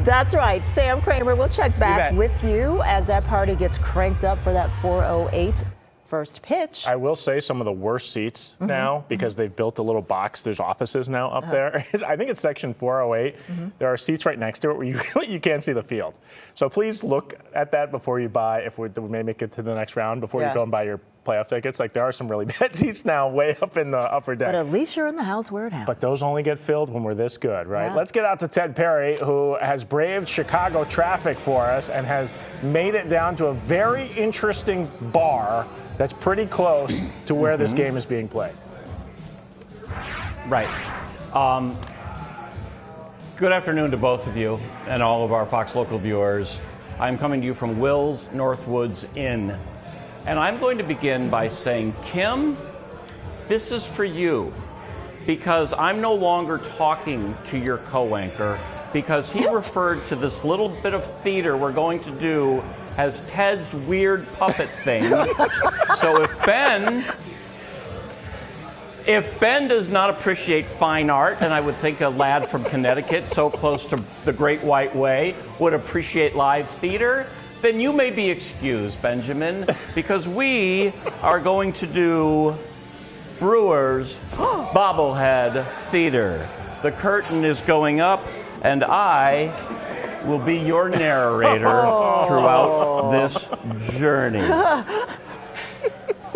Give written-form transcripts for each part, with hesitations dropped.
That's right. Sam Kramer, we'll check back with you as that party gets cranked up for that 4:08 first pitch. I will say some of the worst seats now because they've built a little box. There's offices now up there. I think it's section 408. There are seats right next to it where you can't see the field. So please look at that before you buy, if we may make it to the next round, before you go and buy your playoff tickets. Like, there are some really bad seats now way up in the upper deck. But at least you're in the house where it happens. But those only get filled when we're this good, right? Yeah. Let's get out to Ted Perry, who has braved Chicago traffic for us and has made it down to a very interesting bar that's pretty close to where this game is being played. Right. Good afternoon to both of you and all of our Fox local viewers. I'm coming to you from Will's Northwoods Inn. And I'm going to begin by saying, Kim, this is for you, because I'm no longer talking to your co-anchor, because he referred to this little bit of theater we're going to do as Ted's weird puppet thing. So if Ben does not appreciate fine art, and I would think a lad from Connecticut, so close to the Great White Way, would appreciate live theater, then you may be excused, Benjamin, because we are going to do Brewers bobblehead theater. The curtain is going up, and I will be your narrator throughout this journey.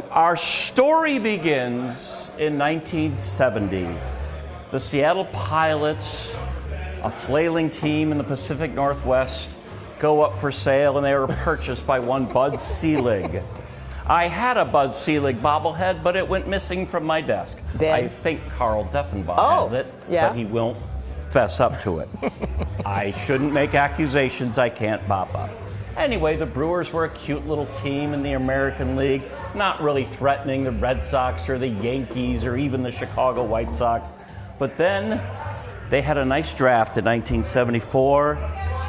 Our story begins in 1970. The Seattle Pilots, a flailing team in the Pacific Northwest, go up for sale, and they were purchased by one Bud Selig. I had a Bud Selig bobblehead, but it went missing from my desk. I think Carl Deffenbaugh has it, but he won't fess up to it. I shouldn't make accusations I can't mop up. Anyway, the Brewers were a cute little team in the American League, not really threatening the Red Sox or the Yankees or even the Chicago White Sox. But then they had a nice draft in 1974,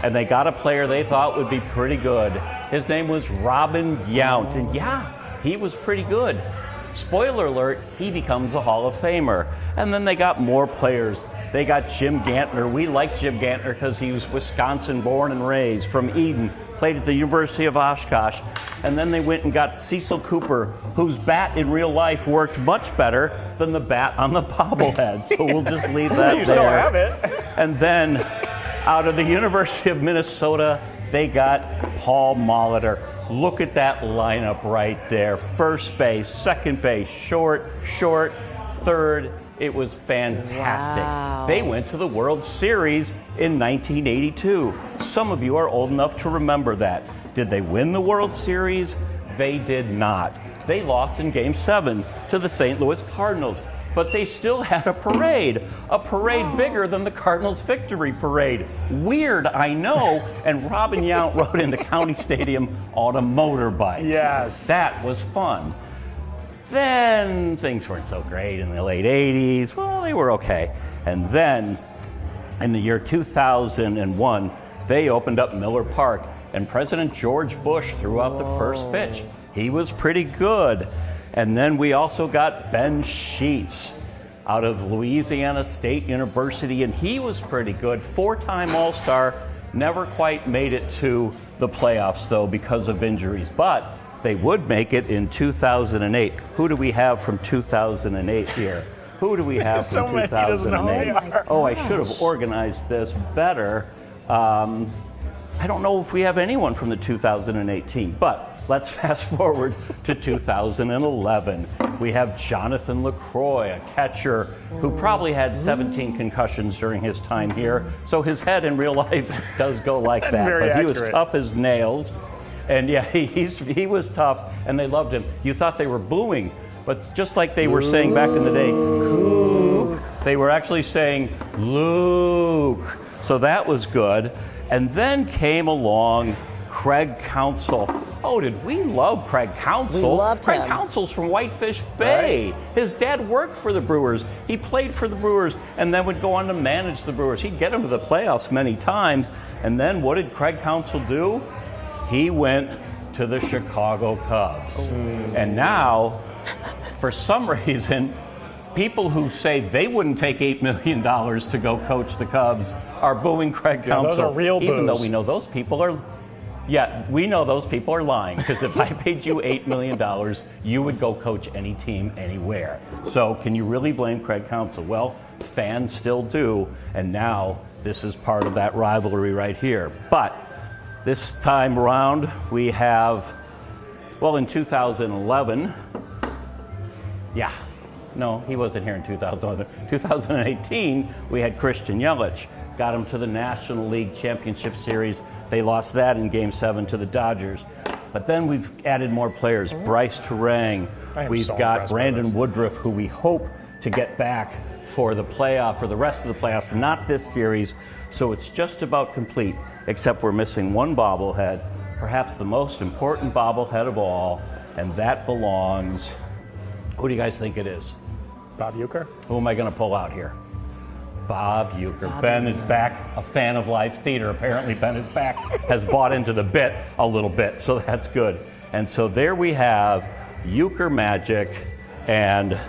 and they got a player they thought would be pretty good. His name was Robin Yount, and yeah, he was pretty good. Spoiler alert, he becomes a Hall of Famer. And then they got more players. They got Jim Gantner. We like Jim Gantner because he was Wisconsin born and raised, from Eden, played at the University of Oshkosh. And then they went and got Cecil Cooper, whose bat in real life worked much better than the bat on the bobblehead. So we'll just leave that there. You still have it. And then out of the University of Minnesota, they got Paul Molitor. Look at that lineup right there. First base, second base, short, third. It was fantastic. Wow. They went to the World Series in 1982. Some of you are old enough to remember that. Did they win the World Series? They did not. They lost in Game 7 to the St. Louis Cardinals. But they still had a parade bigger than the Cardinals' victory parade. Weird, I know. And Robin Yount rode into County Stadium on a motorbike. Yes. That was fun. Then things weren't so great in the late 80s. Well, they were okay. And then in the year 2001, they opened up Miller Park, and President George Bush threw out the first pitch. He was pretty good. And then we also got Ben Sheets out of Louisiana State University, and he was pretty good. Four-time All-Star, never quite made it to the playoffs, though, because of injuries. But they would make it in 2008. Who do we have from 2008 here? Who do we have from 2008? Oh, I should have organized this better. I don't know if we have anyone from the 2008 team, but let's fast forward to 2011. We have Jonathan LaCroix, a catcher who probably had 17 concussions during his time here. So his head in real life does go like that. But he was tough as nails. And yeah, he was tough, and they loved him. You thought they were booing, but just like they were saying back in the day, Luke, they were actually saying Luke. So that was good. And then came along Craig Counsell. Oh, did we love Craig Counsell? We loved him. Craig Counsell's from Whitefish Bay. Right. His dad worked for the Brewers. He played for the Brewers and then would go on to manage the Brewers. He'd get them to the playoffs many times. And then what did Craig Counsell do? He went to the Chicago Cubs. And now, for some reason, people who say they wouldn't take $8 million to go coach the Cubs are booing Craig Counsell. Those are real boos. Even though we know those people are, we know those people are lying. Because if I paid you $8 million, you would go coach any team anywhere. So can you really blame Craig Counsell? Well, fans still do, and now this is part of that rivalry right here. But this time around, we have, well, in 2011, no, he wasn't here in 2011. 2018, we had Christian Yelich. Got him to the National League Championship Series. They lost that in Game 7 to the Dodgers. But then we've added more players. Bryce Terang. We've got Brandon Woodruff, who we hope to get back for the playoff, for the rest of the playoffs, not this series. So it's just about complete, except we're missing one bobblehead, perhaps the most important bobblehead of all, and that belongs, who do you guys think it is? Bob Uecker? Who am I going to pull out here? Bob Uecker. Ben is back, a fan of live theater. Apparently Ben is back, has bought into the bit a little bit, so that's good. And so there we have Uecker Magic and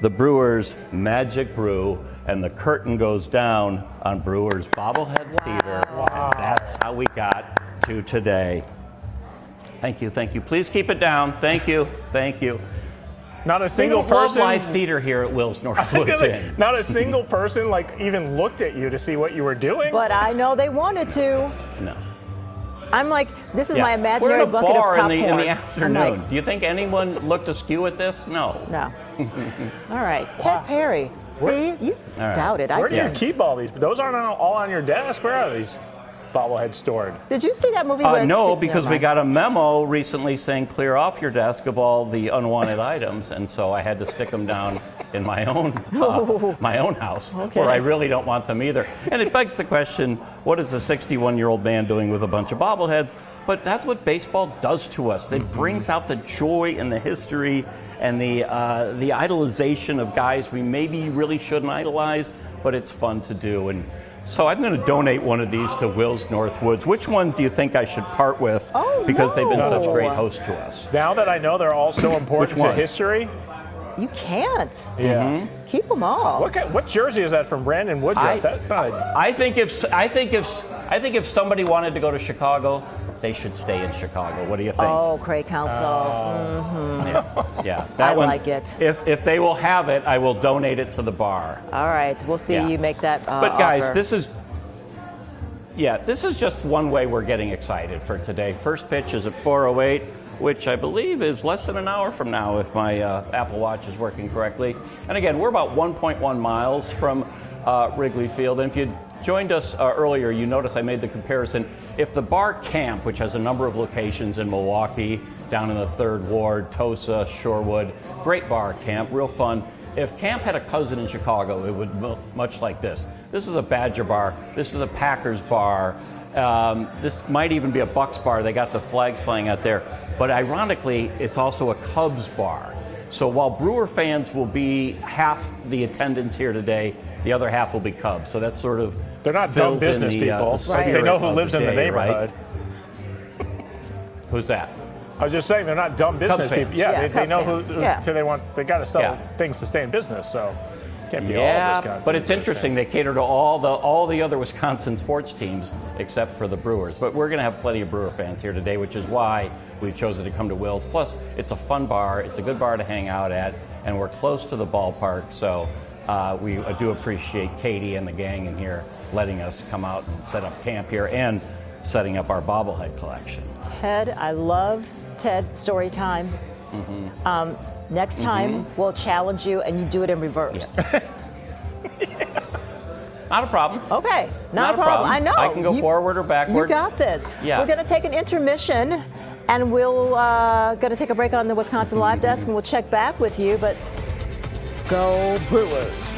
the Brewers Magic Brew, and the curtain goes down on Brewers Bobblehead Theater. And that's how we got to today. Thank you, thank you. Please keep it down. Thank you, thank you. Not a single person. Love live theater here at Wills Northwoods. Not a single person even looked at you to see what you were doing. But I know they wanted to. No. I'm like, this is my imaginary We're in a bucket bar of popcorn. in the afternoon. Like, do you think anyone looked askew at this? No. No. All right, Ted Perry. See, you doubted. Where do you keep all these? Those aren't all on your desk. Where are these bobbleheads stored? Did you see that movie? No, because we got a memo recently saying clear off your desk of all the unwanted items, and so I had to stick them down in my own house, where I really don't want them either. And it begs the question, what is a 61-year-old man doing with a bunch of bobbleheads? But that's what baseball does to us. It brings out the joy and the history and the idolization of guys we maybe really shouldn't idolize, but it's fun to do. And so I'm going to donate one of these to Wills Northwoods. Which one do you think I should part with? Because they've been such great hosts to us. Now that I know they're all so important to history. You can't. Yeah. Keep them all. What jersey is that from Brandon Woodruff? That's not. I think if somebody wanted to go to Chicago, they should stay in Chicago. What do you think? Oh, Craig Counsell. Yeah. I like it. If they will have it, I will donate it to the bar. All right, we'll see you make that But guys, offer. this is just one way we're getting excited for today. First pitch is at 4:08, which I believe is less than an hour from now if my Apple Watch is working correctly. And again, we're about 1.1 miles from Wrigley Field. And if you joined us earlier, you notice I made the comparison. If the bar Camp, which has a number of locations in Milwaukee, down in the 3rd Ward, Tosa, Shorewood, great bar Camp, real fun. If Camp had a cousin in Chicago, it would look much like this. This is a Badger bar. This is a Packers bar. This might even be a Bucks bar. They got the flags flying out there. But ironically, it's also a Cubs bar. So while Brewer fans will be half the attendance here today, the other half will be Cubs. So that's sort of they're not dumb business people. They know who lives in the neighborhood. Right? Who's that? I was just saying they're not dumb business people. Yeah, they know who they want. They got to sell things to stay in business. So can't be all Wisconsin. But it's interesting. They cater to all the other Wisconsin sports teams except for the Brewers. But we're going to have plenty of Brewer fans here today, which is why we've chosen to come to Wills. Plus, it's a fun bar. It's a good bar to hang out at, and we're close to the ballpark. So we do appreciate Katie and the gang in here letting us come out and set up camp here and setting up our bobblehead collection. Ted, I love Ted story time. Next time we'll challenge you and you do it in reverse. Not a problem. Okay, not a problem. I know. I can go forward or backward. You got this. Yeah. We're going to take an intermission and we'll going to take a break on the Wisconsin Live Desk and we'll check back with you. But go Brewers.